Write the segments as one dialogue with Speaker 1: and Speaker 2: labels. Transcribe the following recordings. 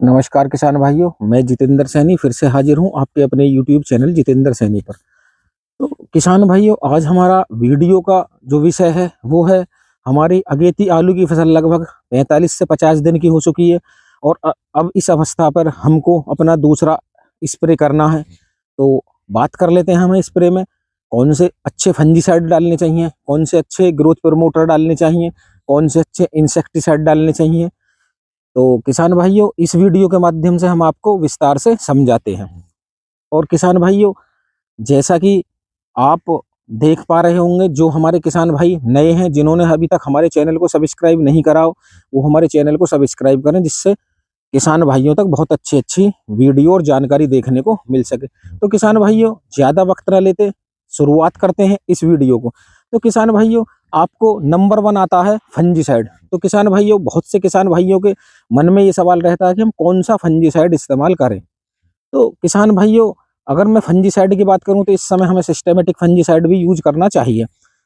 Speaker 1: नमस्कार किसान भाइयों, मैं जितेंद्र सैनी फिर से हाजिर हूं आपके अपने यूट्यूब चैनल जितेंद्र सैनी पर। तो किसान भाइयों, आज हमारा वीडियो का जो विषय है वो है हमारी अगेती आलू की फसल लगभग 45 से 50 दिन की हो चुकी है और अब इस अवस्था पर हमको अपना दूसरा स्प्रे करना है। तो बात कर लेते हैं हमें स्प्रे में कौन से अच्छे फंजीसाइड डालने चाहिए, कौन से अच्छे ग्रोथ प्रमोटर डालने चाहिए, कौन से अच्छे इंसेक्टिसाइड डालने चाहिए। तो किसान भाइयों, इस वीडियो के माध्यम से हम आपको विस्तार से समझाते हैं। और किसान भाइयों, जैसा कि आप देख पा रहे होंगे, जो हमारे किसान भाई नए हैं जिन्होंने अभी तक हमारे चैनल को सब्सक्राइब नहीं करा हो, वो हमारे चैनल को सब्सक्राइब करें, जिससे किसान भाइयों तक बहुत अच्छी अच्छी वीडियो और जानकारी देखने को मिल सके। तो किसान भाइयों, ज़्यादा वक्त न लेते शुरुआत करते हैं इस वीडियो को। तो किसान भाइयों, आपको नंबर 1 आता है फंजीसाइड। तो किसान भाइयों, बहुत से किसान भाइयों के मन में ये सवाल रहता है कि हम कौन सा फंजीसाइड इस्तेमाल करें। तो किसान भाइयों, अगर मैं फंजीसाइड की बात करूं तो इस समय हमें सिस्टेमेटिक फंजीसाइड भी यूज करना चाहिए।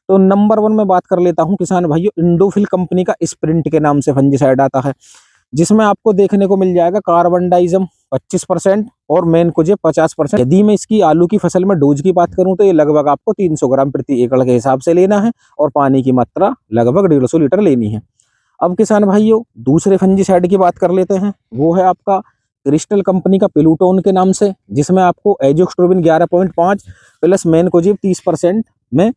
Speaker 1: तो नंबर 1 में बात कर लेता हूं किसान भाइयों, इंडोफिल कंपनी का स्प्रिंट के नाम से फंजीसाइड आता है, जिसमें आपको देखने को मिल जाएगा कार्बनडाइजम 25% और मैनकोजेब 50%। यदि मैं इसकी आलू की फसल में डोज की बात करूं तो ये लगभग आपको 300 ग्राम प्रति एकड़ के हिसाब से लेना है और पानी की मात्रा लगभग 150 लीटर लेनी है। अब किसान भाइयों, दूसरे फंजीसाइड की बात कर लेते हैं, वो है आपका क्रिस्टल कंपनी का पिलूटोन के नाम से, जिसमें आपको एजोक्स्ट्रोबिन 11.5 प्लस मैनकोजेब 30% में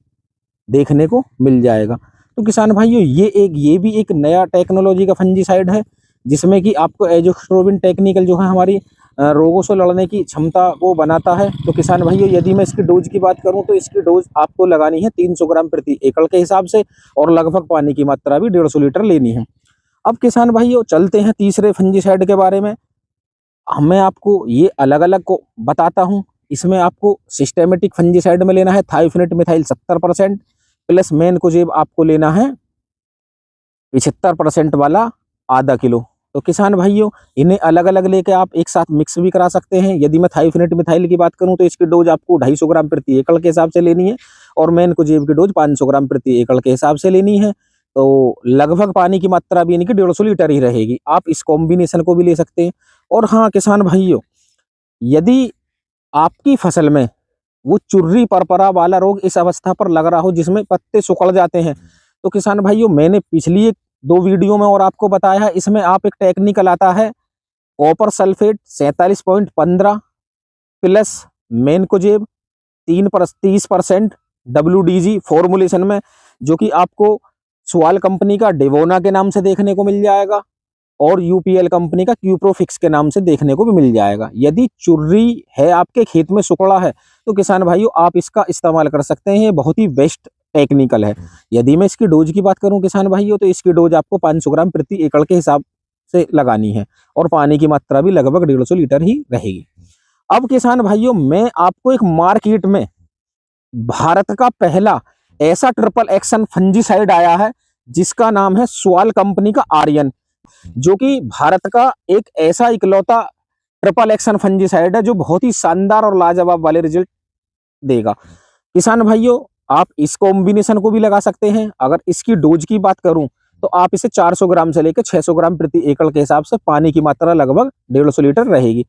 Speaker 1: देखने को मिल जाएगा। तो किसान भाइयों, ये भी एक नया टेक्नोलॉजी का फंजीसाइड है, जिसमें कि आपको एजोक्स्ट्रोबिन टेक्निकल जो है हमारी रोगों से लड़ने की क्षमता को बनाता है। तो किसान भाइयों, यदि मैं इसकी डोज की बात करूं तो इसकी डोज आपको लगानी है 300 ग्राम प्रति एकड़ के हिसाब से और लगभग पानी की मात्रा भी 150 लीटर लेनी है। अब किसान भाइयों, चलते हैं तीसरे फंजीसाइड के बारे में। मैं आपको ये अलग अलग को बताता हूँ। इसमें आपको सिस्टेमेटिक फंजीसाइड में लेना है थाइफिनेट मिथाइल 70% प्लस मैनकोजेब आपको लेना है 75% वाला आधा किलो। तो किसान भाइयों, इन्हें अलग अलग लेके आप एक साथ मिक्स भी करा सकते हैं। यदि मैं थाइफिनेट मिथाइल की बात करूं तो इसकी डोज आपको 250 ग्राम प्रति एकड़ के हिसाब से लेनी है और मैनकोजेब की डोज 500 ग्राम प्रति एकड़ के हिसाब से लेनी है। तो लगभग पानी की मात्रा भी इनकी 150 लीटर ही रहेगी। आप इस कॉम्बिनेशन को भी ले सकते हैं। और हाँ किसान भाइयों, यदि आपकी फसल में वो चुर्री परपरा वाला रोग इस अवस्था पर लग रहा हो जिसमें पत्ते सुखड़ जाते हैं, तो किसान भाइयों, मैंने पिछली 2 वीडियो में और आपको बताया है, इसमें आप एक टेक्निकल आता है copper sulphate 47.15 plus mancozeb 30% WDG formulation में, जो कि आपको सुआल कंपनी का डेवोना के नाम से देखने को मिल जाएगा और यूपीएल कंपनी का क्यूप्रोफिक्स के नाम से देखने को भी मिल जाएगा। यदि चुर्री है आपके खेत में सुकड़ा है तो किसान भाइयों, आप इसका इस्तेमाल कर सकते हैं। ये बहुत ही बेस्ट टेक्निकल है। यदि मैं इसकी डोज की बात करूं किसान भाइयों, तो इसकी डोज आपको 500 ग्राम प्रति एकड़ के हिसाब से लगानी है और पानी की मात्रा भी लगभग 150 लीटर ही रहेगी। अब किसान भाइयों, मैं आपको एक मार्केट में भारत का पहला ऐसा ट्रिपल एक्शन फंजीसाइड आया है जिसका नाम है सुआल कंपनी का आर्यन, जो कि भारत का एक ऐसा इकलौता ट्रिपल एक्शन फंजीसाइड है जो बहुत ही शानदार और लाजवाब वाले रिजल्ट देगा। किसान भाइयों, आप इस कॉम्बिनेशन को भी लगा सकते हैं। अगर इसकी डोज की बात करूं तो आप इसे 400 ग्राम से लेकर 600 ग्राम प्रति एकड़ के हिसाब से, पानी की मात्रा लगभग 150 लीटर रहेगी।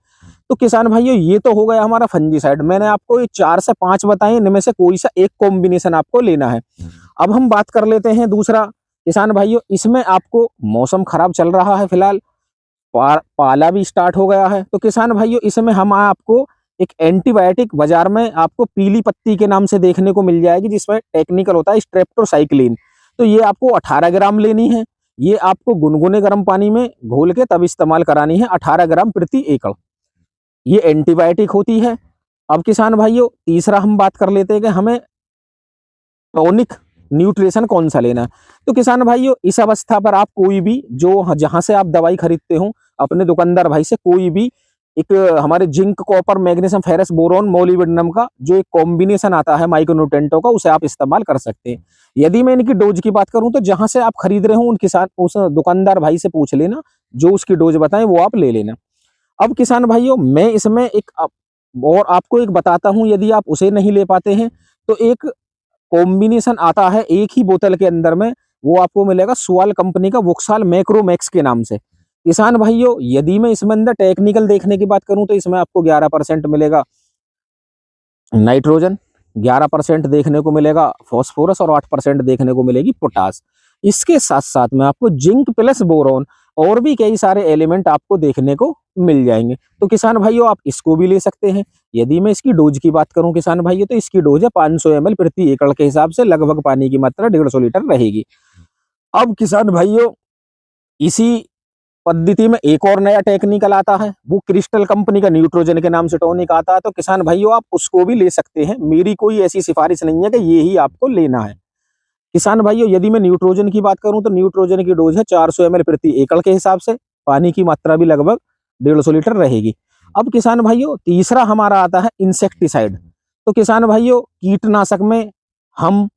Speaker 1: तो किसान भाइयों, ये तो हो गया हमारा फंजीसाइड। मैंने आपको ये 4 से 5 बताए, इनमें से कोई सा एक कॉम्बिनेशन आपको लेना है। अब हम बात कर लेते हैं दूसरा। किसान भाइयों, इसमें आपको मौसम खराब चल रहा है फिलहाल, पाला भी स्टार्ट हो गया है। तो किसान भाइयों, इसमें हम आपको एक एंटीबायोटिक बाजार में आपको पीली पत्ती के नाम से देखने को मिल जाएगी, जिसमें टेक्निकल होता है स्ट्रेप्टोसाइक्लिन। तो ये आपको 18 ग्राम लेनी है। ये आपको गुनगुने गर्म पानी में घोल के तब इस्तेमाल करानी है, 18 ग्राम प्रति एकड़। ये एंटीबायोटिक होती है। अब किसान भाइयों, तीसरा हम बात कर लेते हैं कि हमें टॉनिक न्यूट्रिशन कौन सा लेना है। तो किसान भाइयों, इस अवस्था पर आप कोई भी, जो जहां से आप दवाई खरीदते हो अपने दुकानदार भाई से, कोई भी एक हमारे zinc copper magnesium ferrous boron molybdenum का जो एक कॉम्बिनेशन आता है माइक्रोन्यूट्रेंटों का, उसे आप इस्तेमाल कर सकते हैं। यदि मैं इनकी डोज की बात करूं तो जहां से आप खरीद रहे हो उन किसान उस दुकानदार भाई से पूछ लेना, जो उसकी डोज बताएं वो आप ले लेना। अब किसान भाइयों, मैं इसमें और आपको एक बताता हूं, यदि आप उसे नहीं ले पाते हैं तो एक कॉम्बिनेशन आता है एक ही बोतल के अंदर में, वो आपको मिलेगा सुआल कंपनी का वुक्साल मैक्रोमैक्स के नाम से। किसान भाइयों यदि मैं इसमें अंदर टेक्निकल देखने की बात करूं तो इसमें आपको 11% मिलेगा नाइट्रोजन, 11% देखने को मिलेगा फॉस्फोरस और 8% देखने को मिलेगी पोटास। इसके साथ साथ में आपको जिंक प्लस बोरॉन और भी कई सारे एलिमेंट आपको देखने को मिल जाएंगे। तो किसान भाइयों आप इसको भी ले सकते हैं। यदि मैं इसकी डोज की बात करूं किसान भाइयों तो इसकी डोज है 500 ml प्रति एकड़ के हिसाब से, लगभग पानी की मात्रा 150 लीटर रहेगी। अब किसान भाइयों इसी पद्धति में एक और नया टेक्निकल आता है, वो क्रिस्टल कंपनी का न्यूट्रोजन के नाम से टॉनिक आता है। तो किसान भाइयों आप उसको भी ले सकते हैं, मेरी कोई ऐसी सिफारिश नहीं है कि ये ही आपको लेना है। किसान भाइयों यदि मैं न्यूट्रोजन की बात करूं तो न्यूट्रोजन की डोज है 400 ml प्रति एकड़ के हिसाब से, पानी की मात्रा भी लगभग 150 लीटर रहेगी। अब किसान भाइयों तीसरा हमारा आता है इंसेक्टिसाइड। तो किसान भाइयों कीटनाशक में हम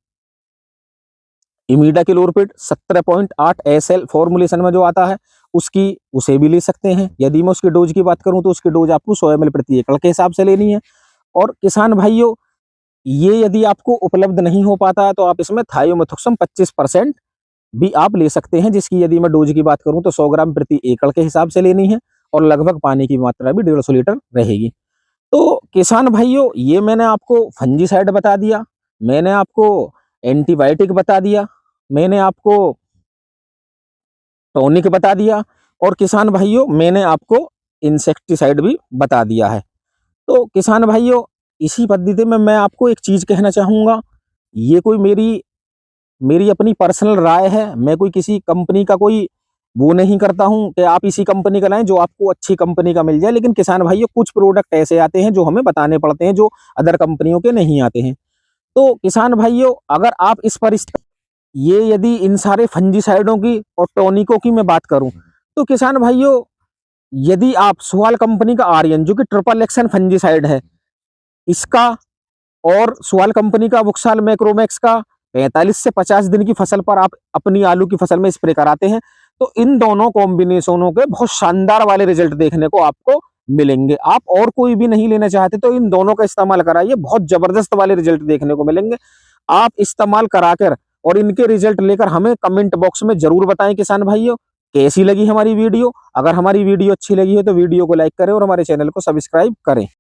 Speaker 1: इमिडाक्लोप्रिड 17.8 SL फॉर्मुलेशन में जो आता है उसे भी ले सकते हैं। यदि मैं उसकी डोज की बात करूं तो उसकी डोज आपको 100 ml प्रति एकड़ के हिसाब से लेनी है। और किसान भाइयों ये यदि आपको उपलब्ध नहीं हो पाता है तो आप इसमें थायोमेथोक्सम 25% भी आप ले सकते हैं, जिसकी यदि मैं डोज की बात करूं तो 100 ग्राम प्रति एकड़ के हिसाब से लेनी है और लगभग पानी की मात्रा भी 150 लीटर रहेगी। तो किसान भाइयों ये मैंने आपको फंजीसाइड बता दिया, मैंने आपको एंटीबायोटिक बता दिया, मैंने आपको टॉनिक बता दिया और किसान भाइयों मैंने आपको इंसेक्टिसाइड भी बता दिया है। तो किसान भाइयों इसी पद्धति में मैं आपको एक चीज कहना चाहूंगा, ये कोई मेरी मेरी अपनी पर्सनल राय है, मैं कोई किसी कंपनी का कोई वो नहीं करता हूं कि आप इसी कंपनी का लाएं जो आपको अच्छी कंपनी का मिल जाए। लेकिन किसान भाइयों कुछ प्रोडक्ट ऐसे आते हैं जो हमें बताने पड़ते हैं, जो अदर कंपनियों के नहीं आते हैं। तो किसान भाइयों अगर आप इस पर ये यदि इन सारे फंजीसाइडों की और टॉनिकों की मैं बात करूं तो किसान भाइयों यदि आप सुवाल कंपनी का आर्यन जो कि ट्रिपल एक्शन फंजीसाइड है इसका और सुवाल कंपनी का वुक्साल मैक्रोमैक्स का 45 से 50 दिन की फसल पर आप अपनी आलू की फसल में स्प्रे कराते हैं तो इन दोनों कॉम्बिनेशनों के बहुत शानदार वाले रिजल्ट देखने को आपको मिलेंगे। आप और कोई भी नहीं लेना चाहते तो इन दोनों का इस्तेमाल कराइए, बहुत जबरदस्त वाले रिजल्ट देखने को मिलेंगे। आप इस्तेमाल कराकर और इनके रिजल्ट लेकर हमें कमेंट बॉक्स में जरूर बताएं किसान भाइयों कैसी लगी हमारी वीडियो। अगर हमारी वीडियो अच्छी लगी है तो वीडियो को लाइक करें और हमारे चैनल को सब्सक्राइब करें।